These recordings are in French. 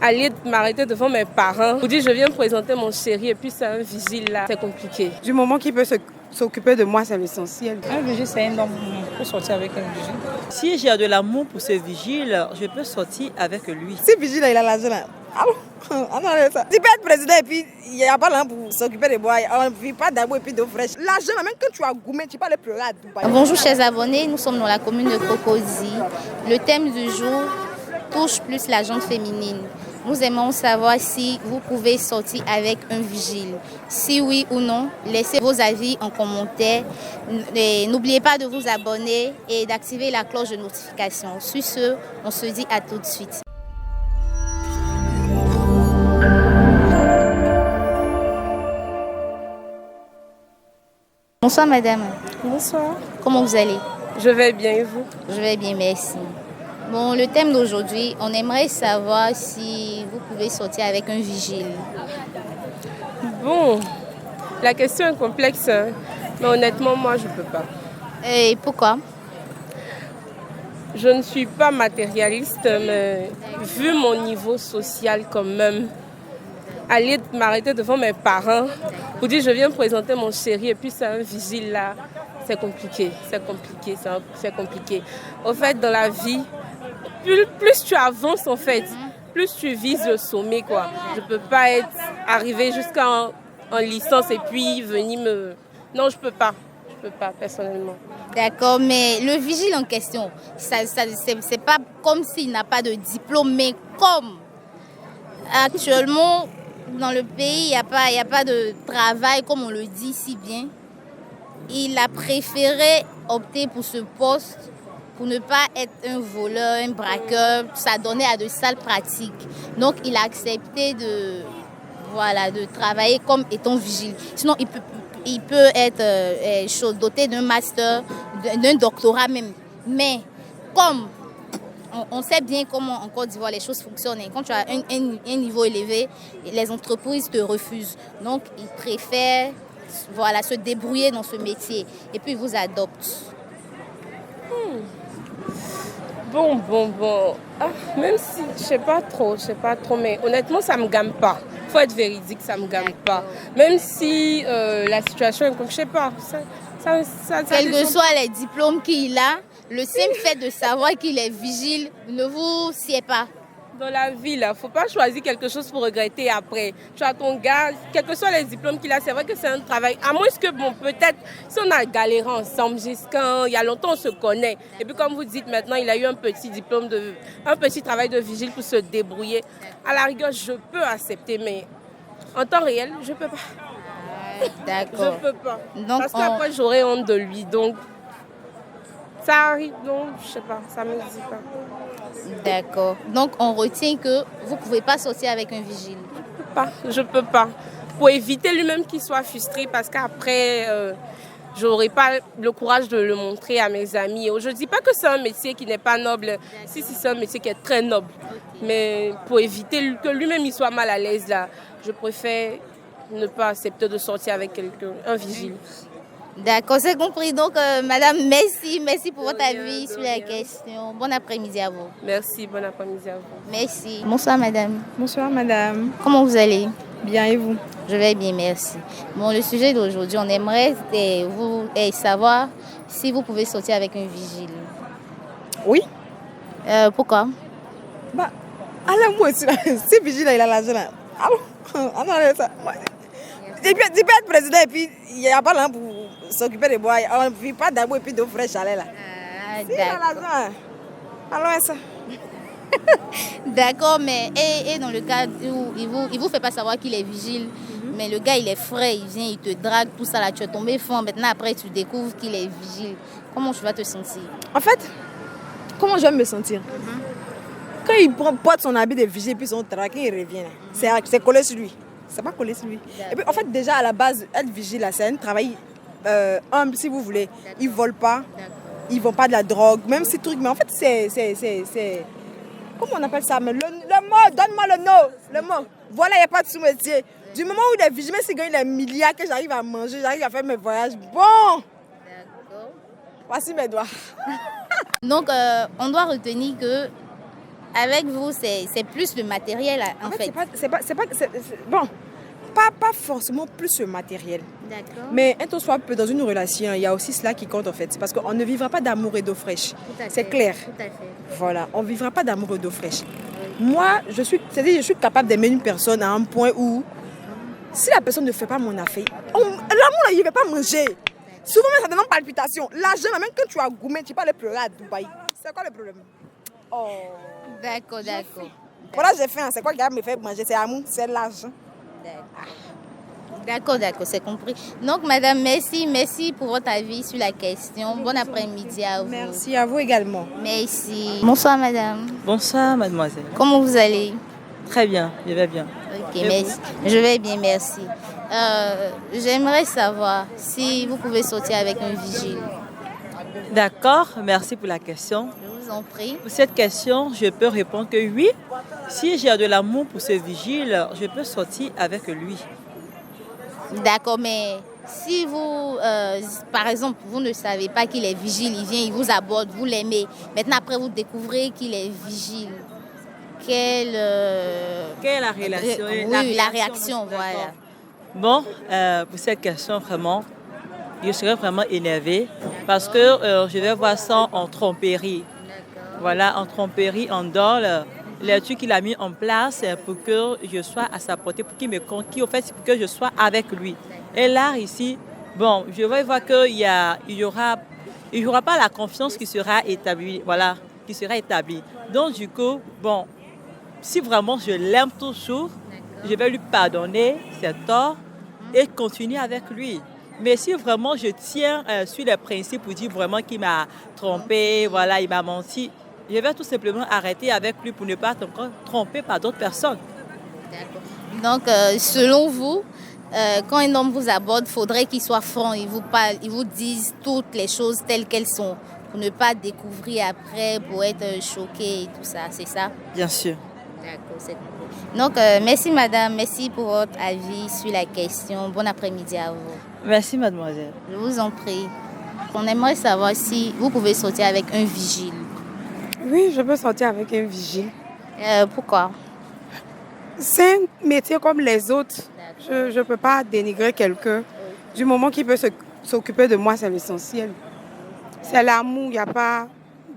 aller m'arrêter devant mes parents pour dire je viens présenter mon chéri et puis c'est un vigile là, c'est compliqué. Du moment qu'il peut s'occuper de moi, c'est l'essentiel. Un vigile, c'est un homme. On peut sortir avec un vigile. Si j'ai de l'amour pour ce vigile, je peux sortir avec lui. Si vigile, il a l'argent là. Tu peux être président et puis il n'y a pas l'argent pour s'occuper de moi. On ne vit pas d'amour et puis d'eau fraîche. L'argent, même quand tu as gourmet, tu peux aller pleurer à Dubaï. Bonjour chers abonnés, nous sommes dans la commune de Cocody. Le thème du jour touche plus la gente féminine. Nous aimons savoir si vous pouvez sortir avec un vigile. Si oui ou non, laissez vos avis en commentaire. N'oubliez pas de vous abonner et d'activer la cloche de notification. Sur ce, on se dit à tout de suite. Bonsoir madame. Bonsoir. Comment vous allez? Je vais bien et vous? Je vais bien, merci. Bon, le thème d'aujourd'hui, on aimerait savoir si vous pouvez sortir avec un vigile. Bon, la question est complexe, hein, mais honnêtement, moi, je ne peux pas. Et pourquoi? Je ne suis pas matérialiste, mais vu mon niveau social quand même, aller m'arrêter devant mes parents pour dire je viens présenter mon chéri et puis c'est un vigile là, c'est compliqué. Au fait, dans la vie, plus tu avances en fait, plus tu vises le sommet quoi. Je peux pas arriver jusqu'en licence et puis venir me... Non, je peux pas personnellement. D'accord, mais le vigile en question, c'est pas comme s'il n'a pas de diplôme, mais comme actuellement dans le pays, il n'y a pas de travail comme on le dit si bien. Il a préféré opter pour ce poste pour ne pas être un voleur, un braqueur, ça donnait à de sales pratiques. Donc il a accepté de travailler comme étant vigile. Sinon il peut être doté d'un master, d'un doctorat même. Mais comme on sait bien comment en Côte d'Ivoire les choses fonctionnent, quand tu as un niveau élevé, les entreprises te refusent. Donc il préfère se débrouiller dans ce métier et puis il vous adopte. Bon. Même si, je sais pas trop, mais honnêtement, ça me gamme pas. Faut être véridique, ça me gamme pas. Même si la situation est comme, je sais pas, quels que soient les diplômes qu'il a, le simple fait de savoir qu'il est vigile ne vous sied pas. Dans la vie, il ne faut pas choisir quelque chose pour regretter après. Tu as ton gars, quels que soient les diplômes qu'il a, c'est vrai que c'est un travail. À moins que, peut-être, si on a galéré ensemble jusqu'à il y a longtemps, on se connaît. Et puis, comme vous dites, maintenant, il a eu un petit travail de vigile pour se débrouiller. À la rigueur, je peux accepter, mais en temps réel, je ne peux pas. D'accord. Je ne peux pas. Donc, parce qu'après, j'aurais honte de lui. Donc, ça arrive, donc, je ne sais pas, ça ne me dit pas. D'accord. Donc, on retient que vous ne pouvez pas sortir avec un vigile. Je peux pas. Pour éviter lui-même qu'il soit frustré parce qu'après, je n'aurai pas le courage de le montrer à mes amis. Je ne dis pas que c'est un métier qui n'est pas noble. Si, c'est un métier qui est très noble. Mais pour éviter que lui-même il soit mal à l'aise, là, je préfère ne pas accepter de sortir avec un vigile. D'accord, c'est compris. Donc, madame, merci pour votre avis sur la question. Bon après-midi à vous. Merci, bon après-midi à vous. Merci. Bonsoir, madame. Bonsoir, madame. Comment vous allez? Bien, et vous? Je vais bien, merci. Bon, le sujet d'aujourd'hui, on aimerait savoir si vous pouvez sortir avec un vigile. Oui. Pourquoi? Allez, moi aussi, si vigile, il a l'argent là. Ça. Tu peux être président et puis il n'y a pas l'argent pour s'occuper de moi. On ne vit pas d'amour et puis d'eau fraîche là. Si il a l'argent, allons ça. D'accord, mais et dans le cas où il vous fait pas savoir qu'il est vigile, mais le gars il est frais, il vient, il te drague, tout ça là, tu es tombé fort, maintenant après tu découvres qu'il est vigile. Comment tu vas te sentir? En fait, comment je vais me sentir? Quand il porte son habit de vigile puis son traqué, il revient. C'est collé sur lui. C'est pas collé sur lui. Et puis en fait, déjà à la base, être vigile là, c'est un travail humble si vous voulez. Ils volent pas, ils vendent pas de la drogue, même ces trucs. Mais en fait, c'est comment on appelle ça? Mais le mot, donne-moi le mot. Voilà, il n'y a pas de sous-métier. Du moment où il est vigile, si il y a des milliards que j'arrive à manger, j'arrive à faire mes voyages. Bon. D'accord. Voici mes doigts. Donc, on doit retenir que avec vous, c'est plus le matériel, en fait. Bon, pas forcément plus le matériel. D'accord. Mais un temps soit peu dans une relation, il y a aussi cela qui compte en fait. C'est parce qu'on ne vivra pas d'amour et d'eau fraîche. C'est clair. Tout à fait. Voilà, on ne vivra pas d'amour et d'eau fraîche. Moi, je suis capable d'aimer une personne à un point où, si la personne ne fait pas mon affaire, l'amour, là, il ne va pas manger. Souvent, ça donne une palpitation. L'argent, même quand tu as gourmet, tu peux aller pleurer à Dubaï. C'est quoi le problème? Oh. D'accord. Voilà, j'ai faim. C'est quoi qui me fait manger? C'est l'amour, c'est l'argent. D'accord, c'est compris. Donc, madame, merci pour votre avis sur la question. Bon après-midi à vous. Merci à vous également. Merci. Bonsoir, madame. Bonsoir, mademoiselle. Comment vous allez? Très bien, je vais bien. Ok, merci. Je vais bien, merci. J'aimerais savoir si vous pouvez sortir avec un vigile. D'accord, merci pour la question. Je vous en prie. Pour cette question, je peux répondre que oui. Si j'ai de l'amour pour ce vigile, je peux sortir avec lui. D'accord, mais si vous, par exemple, vous ne savez pas qu'il est vigile, il vient, il vous aborde, vous l'aimez. Maintenant, après, vous découvrez qu'il est vigile. Quelle est la relation? Oui, la réaction, voilà. Bon, pour cette question, vraiment, je serais vraiment énervée parce que je vais voir ça en tromperie. Voilà, en tromperie, en dol. Les trucs qu'il a mis en place pour que je sois à sa portée, pour qu'il me conquille, au fait, c'est pour que je sois avec lui. Et là, ici, bon, je vais voir qu'il y aura pas la confiance qui sera établie, voilà, qui sera établie. Donc, du coup, bon, si vraiment je l'aime toujours, je vais lui pardonner ses torts et continuer avec lui. Mais si vraiment je tiens sur les principes pour dire vraiment qu'il m'a trompé, voilà, il m'a menti, je vais tout simplement arrêter avec lui pour ne pas être encore trompé par d'autres personnes. Donc, selon vous, quand un homme vous aborde, il faudrait qu'il soit franc, il vous parle, il vous dise toutes les choses telles qu'elles sont, pour ne pas découvrir après, pour être choqué et tout ça, c'est ça? Bien sûr. D'accord, c'est compris. Donc, merci madame, merci pour votre avis sur la question. Bon après-midi à vous. Merci mademoiselle. Je vous en prie. On aimerait savoir si vous pouvez sortir avec un vigile. Oui, je peux sortir avec un vigile. Pourquoi? C'est un métier comme les autres. Je ne peux pas dénigrer quelqu'un. Du moment qu'il peut s'occuper de moi, c'est l'essentiel. C'est l'amour, il n'y a pas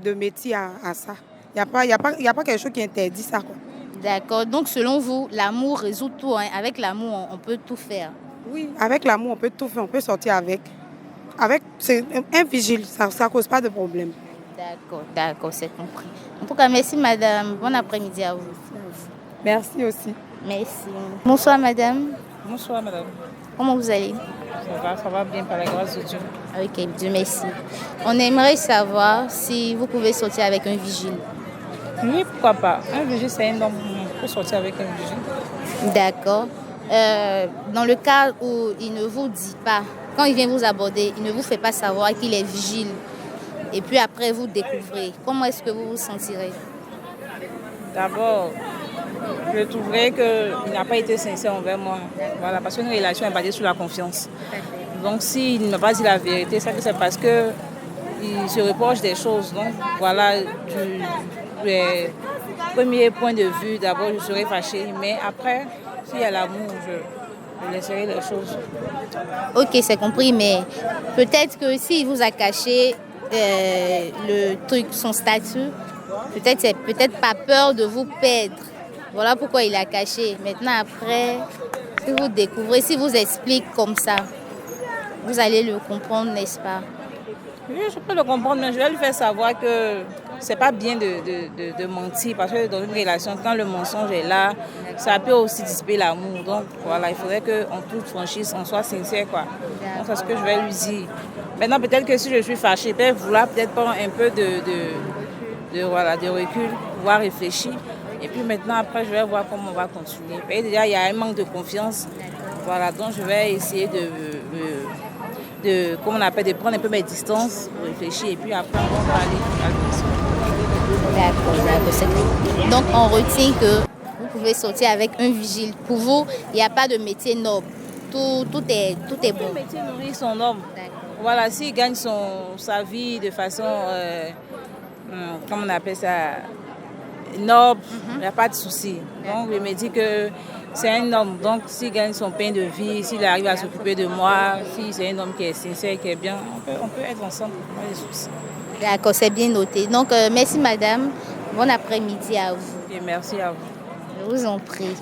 de métier à ça. Il n'y a pas quelque chose qui interdit ça, quoi. D'accord. Donc, selon vous, l'amour résout tout. Hein? Avec l'amour, on peut tout faire. Oui, avec l'amour, on peut tout faire. On peut sortir avec. C'est un vigile, ça ne cause pas de problème. D'accord, c'est compris. En tout cas, merci madame. Bon après-midi à vous. Merci aussi. Merci. Bonsoir madame. Bonsoir madame. Comment vous allez? Ça va bien par la grâce de Dieu. Ok, Dieu merci. On aimerait savoir si vous pouvez sortir avec un vigile. Oui, pourquoi pas. Un vigile, c'est un homme. On peut sortir avec un vigile. D'accord. Dans le cas où il ne vous dit pas, quand il vient vous aborder, il ne vous fait pas savoir qu'il est vigile. Et puis après, vous découvrez. Comment est-ce que vous vous sentirez? D'abord, je trouverais qu'il n'a pas été sincère envers moi. Voilà, parce qu'une relation est basée sur la confiance. Donc, s'il ne m'a pas dit la vérité, c'est parce qu'il se reproche des choses. Donc, voilà, du premier point de vue, d'abord, je serais fâchée. Mais après, s'il y a l'amour, je laisserai les choses. Ok, c'est compris, mais peut-être que s'il vous a caché le truc, son statut, c'est peut-être pas peur de vous perdre. Voilà pourquoi il a caché. Maintenant, après, si vous découvrez, si vous explique comme ça, vous allez le comprendre, n'est-ce pas? Oui, je peux le comprendre, mais je vais lui faire savoir que c'est pas bien de mentir, parce que dans une relation, quand le mensonge est là, ça peut aussi dissiper l'amour. Donc voilà, il faudrait qu'en toute franchise, on soit sincère, quoi. Donc c'est ce que je vais lui dire. Maintenant, peut-être que si je suis fâchée, peut-être vouloir prendre un peu de recul, pouvoir réfléchir. Et puis maintenant, après, je vais voir comment on va continuer. Et déjà, il y a un manque de confiance. Voilà, donc je vais essayer de prendre un peu mes distances, réfléchir, et puis après, on va aller. D'accord. Donc, on retient que vous pouvez sortir avec un vigile. Pour vous, il n'y a pas de métier noble. Tout est bon. Le métier nourrit son homme. Voilà, s'il gagne sa vie de façon, comment on appelle ça, noble, il n'y a pas de souci. Donc, je me dis que c'est un homme. Donc, s'il gagne son pain de vie, s'il arrive à s'occuper de moi, si c'est un homme qui est sincère, qui est bien, on peut être ensemble, pas de souci. D'accord, c'est bien noté. Donc, merci madame. Bon après-midi à vous. Et merci à vous. Je vous en prie.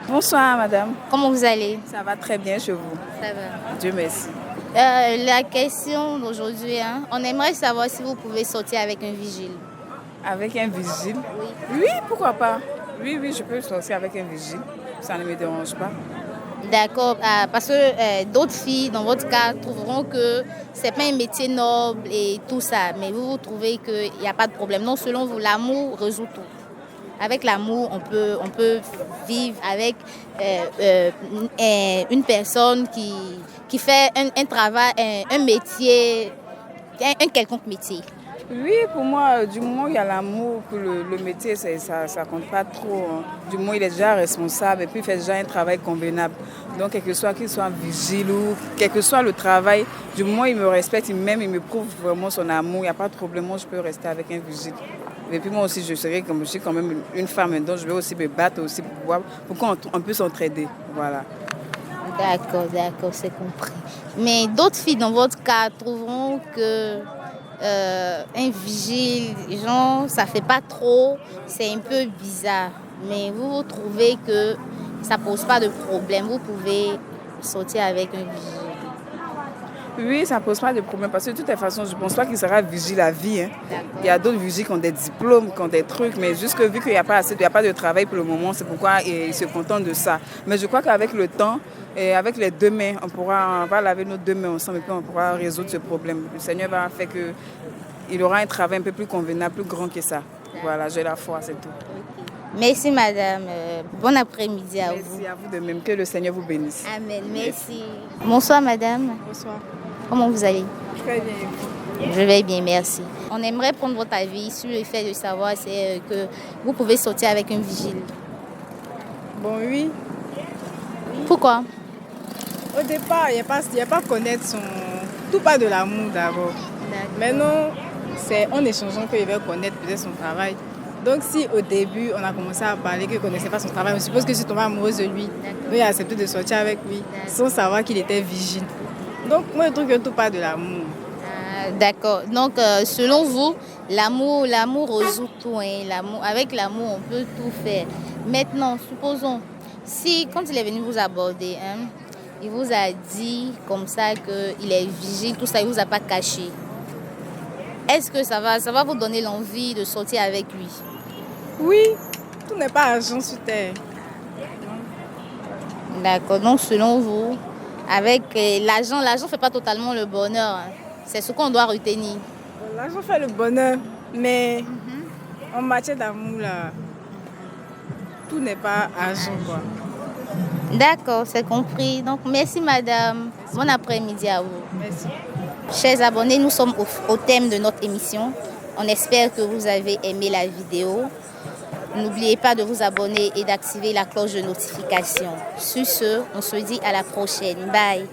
Bonsoir madame. Comment vous allez? Ça va très bien chez vous. Ça va. Dieu merci. La question d'aujourd'hui, on aimerait savoir si vous pouvez sortir avec un vigile. Avec un vigile? Oui. Oui, pourquoi pas? Oui, je peux sortir avec un vigile. Ça ne me dérange pas. D'accord, parce que d'autres filles, dans votre cas, trouveront que c'est pas un métier noble et tout ça, mais vous trouvez qu'il n'y a pas de problème. Non, selon vous, l'amour résout tout. Avec l'amour, on peut vivre avec une personne qui fait un travail, un métier, un quelconque métier. Oui, pour moi, du moment où il y a l'amour pour le métier, ça ne compte pas trop. Hein. Du moment où il est déjà responsable et puis il fait déjà un travail convenable. Donc, quel que soit qu'il soit vigile ou quel que soit le travail, du moment où il me respecte, il m'aime, il me prouve vraiment son amour, il n'y a pas de problème, moi je peux rester avec un vigile. Et puis moi aussi, je suis quand même une femme, donc je vais aussi me battre aussi pour qu'on puisse s'entraider. Voilà. D'accord, c'est compris. Mais d'autres filles, dans votre cas, trouveront que un vigile, genre, ça fait pas trop, c'est un peu bizarre. Mais vous trouvez que ça pose pas de problème, vous pouvez sortir avec un vigile. Oui, ça ne pose pas de problème parce que de toute façon, je ne pense pas qu'il sera vigile à vie. Hein. Il y a d'autres vigiles qui ont des diplômes, qui ont des trucs, mais juste que vu qu'il n'y a pas de travail pour le moment, c'est pourquoi ils se contentent de ça. Mais je crois qu'avec le temps, et avec les deux mains, on va laver nos deux mains ensemble et puis on pourra résoudre ce problème. Le Seigneur va faire qu'il aura un travail un peu plus convenable, plus grand que ça. Voilà, j'ai la foi, c'est tout. Merci madame. Bon après-midi à vous. Merci à vous de même. Que le Seigneur vous bénisse. Amen. Merci. Bonsoir madame. Bonsoir. Comment vous allez? Très bien. Je vais bien, merci. On aimerait prendre votre avis sur le fait de savoir que vous pouvez sortir avec un vigile. Bon, oui. Pourquoi? Au départ, il n'y a pas connaître son... Tout part de l'amour d'abord. Maintenant, c'est en échangeant qu'il va connaître peut-être son travail. Donc si au début, on a commencé à parler qu'il ne connaissait pas son travail, on suppose que je suis tombée amoureuse de lui. Donc il a accepté de sortir avec lui sans savoir qu'il était vigile. Donc moi, je trouve que tout part de l'amour. D'accord. Donc selon vous, l'amour résout tout. Hein. Avec l'amour, on peut tout faire. Maintenant, supposons, si quand il est venu vous aborder, il vous a dit comme ça qu'il est vigile, tout ça, il ne vous a pas caché. Est-ce que ça va vous donner l'envie de sortir avec lui? Oui, tout n'est pas argent sur terre. D'accord. Donc selon vous, avec l'argent ne fait pas totalement le bonheur. Hein. C'est ce qu'on doit retenir. L'argent fait le bonheur, mais en matière d'amour, là, tout n'est pas argent, quoi. D'accord, c'est compris. Donc, merci madame. Bon après-midi à vous. Merci. Chers abonnés, nous sommes au thème de notre émission. On espère que vous avez aimé la vidéo. N'oubliez pas de vous abonner et d'activer la cloche de notification. Sur ce, on se dit à la prochaine. Bye.